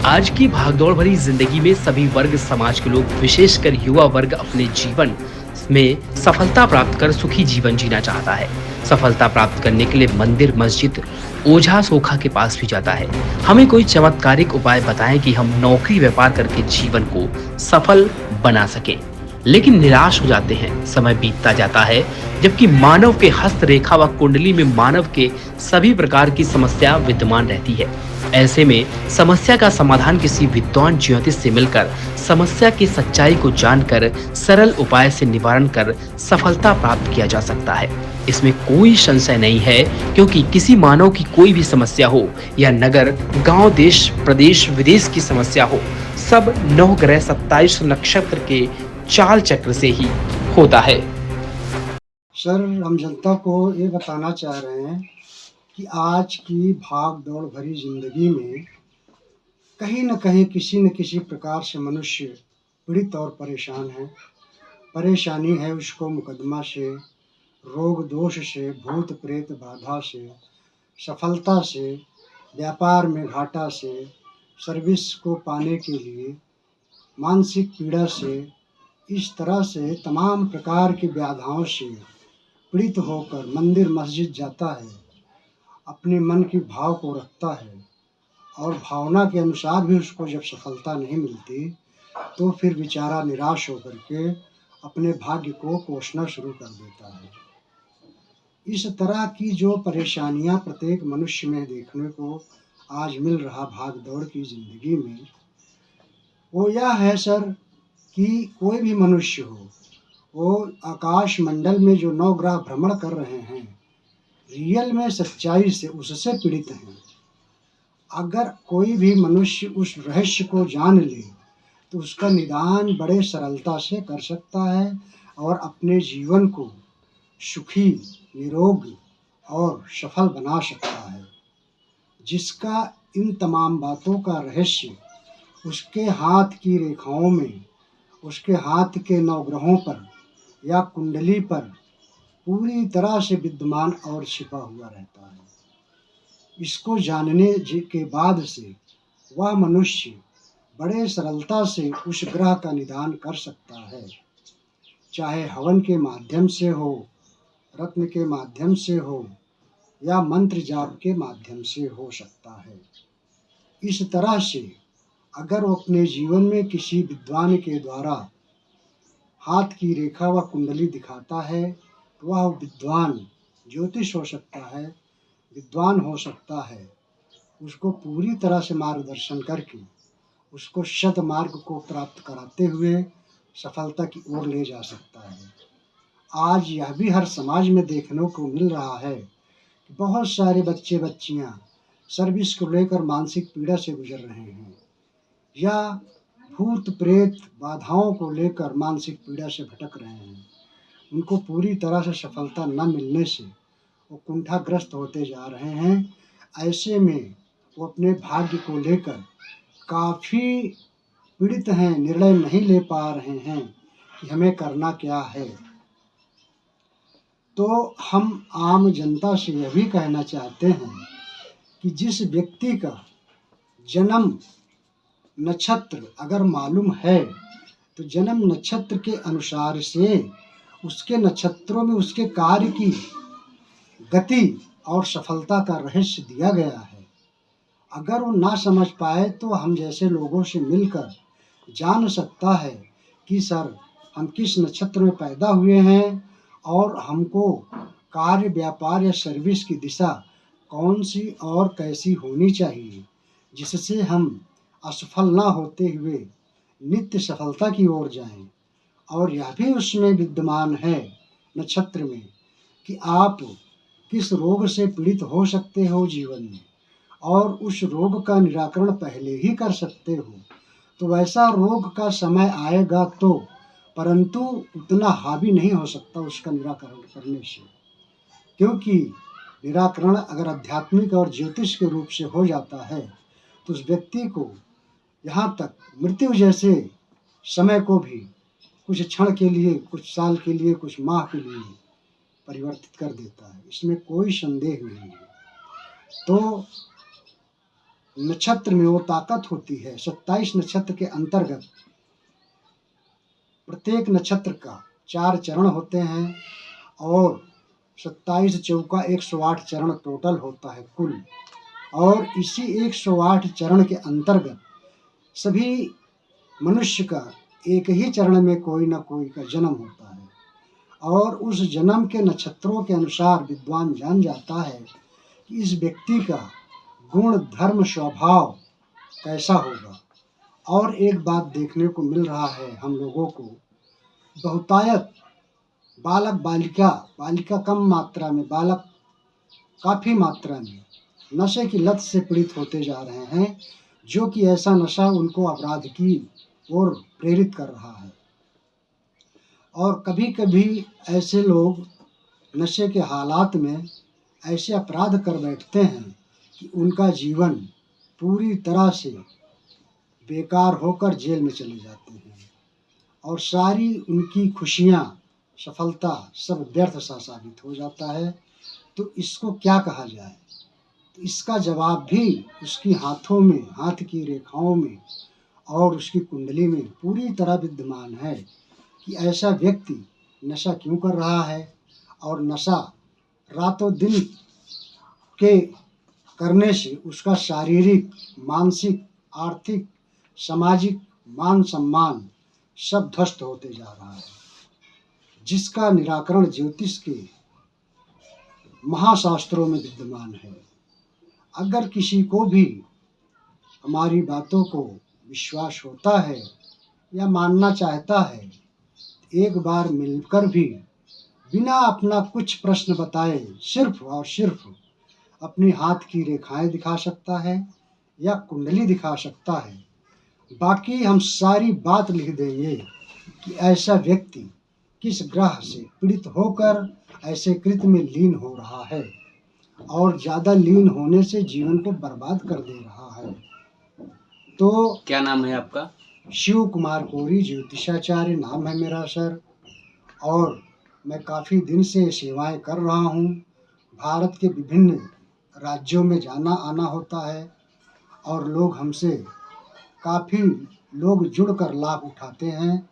आज की भागदौड़ भरी जिंदगी में सभी वर्ग समाज के लोग, विशेषकर युवा वर्ग, अपने जीवन में सफलता प्राप्त कर सुखी जीवन जीना चाहता है। सफलता प्राप्त करने के लिए मंदिर, मस्जिद, ओझा सोखा के पास भी जाता है। हमें कोई चमत्कारिक उपाय बताएं कि हम नौकरी व्यापार करके जीवन को सफल बना सकें। लेकिन निराश हो जाते हैं। समय बीतता जाता है, जबकि मानव के हस्तरेखा व कुंडली में मानव के सभी प्रकार की समस्या विद्यमान रहती है। ऐसे में समस्या का समाधान किसी विद्वान ज्योतिष से मिलकर समस्या की सच्चाई को जानकर सरल उपाय से निवारण कर सफलता प्राप्त किया जा सकता है। इसमें कोई संशय नहीं है, क्योंकि किसी मानव की कोई भी समस्या हो या नगर, गांव, देश, प्रदेश, विदेश की समस्या हो, सब नौ ग्रह 27 नक्षत्र के चाल चक्र से ही होता है। सर, हम जनता को ये बताना चाह रहे हैं कि आज की भाग दौड़ भरी जिंदगी में कहीं न कहीं किसी न किसी प्रकार से मनुष्य पीड़ित और परेशान है। परेशानी है उसको मुकदमा से, रोग दोष से, भूत प्रेत बाधा से, सफलता से, व्यापार में घाटा से, सर्विस को पाने के लिए मानसिक पीड़ा से, इस तरह से तमाम प्रकार की व्याधाओं से पीड़ित होकर मंदिर मस्जिद जाता है, अपने मन की भाव को रखता है और भावना के अनुसार भी उसको जब सफलता नहीं मिलती तो फिर बेचारा निराश होकर के अपने भाग्य को कोसना शुरू कर देता है। इस तरह की जो परेशानियां प्रत्येक मनुष्य में देखने को आज मिल रहा भाग दौड़ की जिंदगी में, वो यह है सर कि कोई भी मनुष्य हो, वो आकाश मंडल में जो नौ ग्रह भ्रमण कर रहे हैं, रियल में सच्चाई से उससे पीड़ित हैं। अगर कोई भी मनुष्य उस रहस्य को जान ले तो उसका निदान बड़े सरलता से कर सकता है और अपने जीवन को सुखी, निरोगी और सफल बना सकता है। जिसका इन तमाम बातों का रहस्य उसके हाथ की रेखाओं में, उसके हाथ के नवग्रहों पर या कुंडली पर पूरी तरह से विद्यमान और छिपा हुआ रहता है। इसको जानने के बाद से वह मनुष्य बड़े सरलता से उस ग्रह का निदान कर सकता है, चाहे हवन के माध्यम से हो, रत्न के माध्यम से हो या मंत्र जाप के माध्यम से हो सकता है। इस तरह से अगर वो अपने जीवन में किसी विद्वान के द्वारा हाथ की रेखा व कुंडली दिखाता है तो वह विद्वान ज्योतिष हो सकता है, विद्वान हो सकता है। उसको पूरी तरह से मार्गदर्शन करके उसको सद मार्ग को प्राप्त कराते हुए सफलता की ओर ले जा सकता है। आज यह भी हर समाज में देखने को मिल रहा है कि बहुत सारे बच्चे बच्चियां सर्विस को लेकर मानसिक पीड़ा से गुजर रहे हैं या भूत प्रेत बाधाओं को लेकर मानसिक पीड़ा से भटक रहे हैं। उनको पूरी तरह से सफलता न मिलने से वो कुंठाग्रस्त होते जा रहे हैं। ऐसे में वो अपने भाग्य को लेकर काफ़ी पीड़ित हैं, निर्णय नहीं ले पा रहे हैं कि हमें करना क्या है। तो हम आम जनता से यह भी कहना चाहते हैं कि जिस व्यक्ति का जन्म नक्षत्र अगर मालूम है तो जन्म नक्षत्र के अनुसार से उसके नक्षत्रों में उसके कार्य की गति और सफलता का रहस्य दिया गया है। अगर वो ना समझ पाए तो हम जैसे लोगों से मिलकर जान सकता है कि सर हम किस नक्षत्र में पैदा हुए हैं और हमको कार्य, व्यापार या सर्विस की दिशा कौन सी और कैसी होनी चाहिए, जिससे हम असफल ना होते हुए नित्य सफलता की ओर जाएं। और यह भी उसमें विद्यमान है नक्षत्र में कि आप किस रोग से पीड़ित हो सकते हो जीवन में और उस रोग का निराकरण पहले ही कर सकते हो। तो वैसा रोग का समय आएगा तो, परंतु उतना हावी नहीं हो सकता उसका निराकरण करने से, क्योंकि निराकरण अगर आध्यात्मिक और ज्योतिष के रूप से हो जाता है तो उस व्यक्ति को यहाँ तक मृत्यु जैसे समय को भी कुछ क्षण के लिए, कुछ साल के लिए, कुछ माह के लिए परिवर्तित कर देता है। इसमें कोई संदेह नहीं है। तो नक्षत्र में वो ताकत होती है। 27 नक्षत्र के अंतर्गत प्रत्येक नक्षत्र का 4 चरण होते हैं और 27 चौका 108 चरण टोटल होता है कुल। और इसी 108 चरण के अंतर्गत सभी मनुष्य का एक ही चरण में कोई न कोई का जन्म होता है और उस जन्म के नक्षत्रों के अनुसार विद्वान जान जाता है कि इस व्यक्ति का गुण धर्म स्वभाव कैसा होगा। और एक बात देखने को मिल रहा है हम लोगों को, बहुतायत बालक बालिका कम मात्रा में, बालक काफ़ी मात्रा में नशे की लत से पीड़ित होते जा रहे हैं, जो कि ऐसा नशा उनको अपराध की ओर प्रेरित कर रहा है। और कभी कभी ऐसे लोग नशे के हालात में ऐसे अपराध कर बैठते हैं कि उनका जीवन पूरी तरह से बेकार होकर जेल में चले जाते हैं और सारी उनकी खुशियाँ सफलता सब व्यर्थ सा साबित हो जाता है। तो इसको क्या कहा जाए? तो इसका जवाब भी उसकी हाथों में, हाथ की रेखाओं में और उसकी कुंडली में पूरी तरह विद्यमान है कि ऐसा व्यक्ति नशा क्यों कर रहा है। और नशा रातों दिन के करने से उसका शारीरिक, मानसिक, आर्थिक, सामाजिक मान सम्मान सब ध्वस्त होते जा रहा है, जिसका निराकरण ज्योतिष के महाशास्त्रों में विद्यमान है। अगर किसी को भी हमारी बातों को विश्वास होता है या मानना चाहता है, एक बार मिलकर भी बिना अपना कुछ प्रश्न बताए सिर्फ और सिर्फ अपनी हाथ की रेखाएं दिखा सकता है या कुंडली दिखा सकता है। बाकी हम सारी बात लिख देंगे कि ऐसा व्यक्ति किस ग्रह से पीड़ित होकर ऐसे कृत्य में लीन हो रहा है और ज़्यादा लीन होने से जीवन को बर्बाद कर दे रहा है। तो क्या नाम है आपका? शिव कुमार कोरी, ज्योतिषाचार्य नाम है मेरा सर। और मैं काफ़ी दिन से सेवाएं कर रहा हूँ। भारत के विभिन्न राज्यों में जाना आना होता है और लोग हमसे काफ़ी लोग जुड़कर लाभ उठाते हैं।